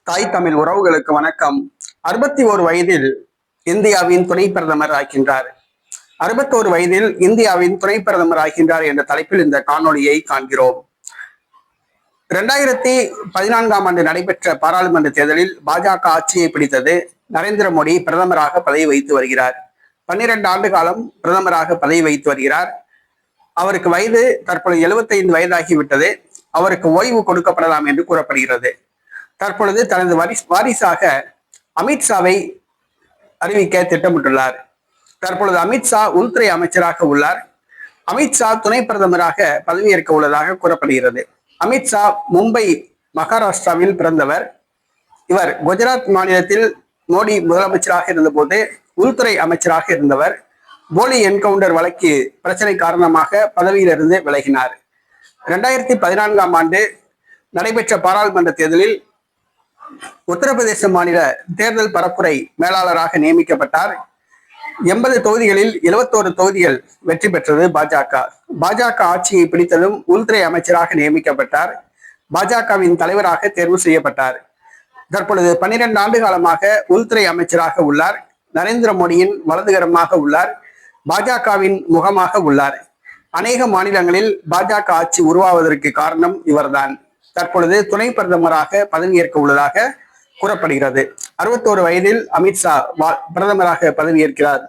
தாய் தமிழ் உறவுகளுக்கு வணக்கம். 61 வயதில் இந்தியாவின் துணை பிரதமர் ஆகின்றார். 61 வயதில் இந்தியாவின் துணை பிரதமர் ஆகின்றார் என்ற தலைப்பில் இந்த காணொளியை காண்கிறோம். 2014ஆம் ஆண்டு நடைபெற்ற பாராளுமன்ற தேர்தலில் பாஜக ஆட்சியை பிடித்தது. நரேந்திர மோடி பிரதமராக பதவி வைத்து வருகிறார். 12 ஆண்டு காலம் பிரதமராக பதவி வைத்து வருகிறார். அவருக்கு வயது தற்பொழுது 75 வயதாகிவிட்டது. அவருக்கு ஓய்வு கொடுக்கப்படலாம் என்று கூறப்படுகிறது. தற்பொழுது தனது வாரிசாக அமித்ஷாவை அறிவிக்க திட்டமிட்டுள்ளார். தற்பொழுது அமித்ஷா உள்துறை அமைச்சராக உள்ளார். அமித்ஷா துணை பிரதமராக பதவியேற்க உள்ளதாக கூறப்படுகிறது. அமித்ஷா மும்பை மகாராஷ்டிராவில் பிறந்தவர். இவர் குஜராத் மாநிலத்தில் மோடி முதலமைச்சராக இருந்தபோது உள்துறை அமைச்சராக இருந்தவர். போலி என்கவுண்டர் வழக்கு பிரச்சனை காரணமாக பதவியிலிருந்து விலகினார். 2014ஆம் ஆண்டு நடைபெற்ற பாராளுமன்ற தேர்தலில் உத்தரப்பிரதேச மாநில தேர்தல் பரப்புரை மேலாளராக நியமிக்கப்பட்டார். 80 தொகுதிகளில் 71 தொகுதிகள் வெற்றி பெற்றது பாஜக. பாஜக ஆட்சியை பிடித்ததும் உள்துறை அமைச்சராக நியமிக்கப்பட்டார். பாஜகவின் தலைவராக தேர்வு செய்யப்பட்டார். தற்பொழுது 12 ஆண்டு காலமாக உள்துறை அமைச்சராக உள்ளார். நரேந்திர மோடியின் வலதுகரமாக உள்ளார். பாஜகவின் முகமாக உள்ளார். அநேக மாநிலங்களில் பாஜக ஆட்சி உருவாவதற்கு காரணம் இவர்தான். தற்பொழுது துணை பிரதமராக பதவியேற்க உள்ளதாக கூறப்படுகிறது. 61 வயதில் அமித்ஷா பிரதமராக பதவியேற்கிறார்.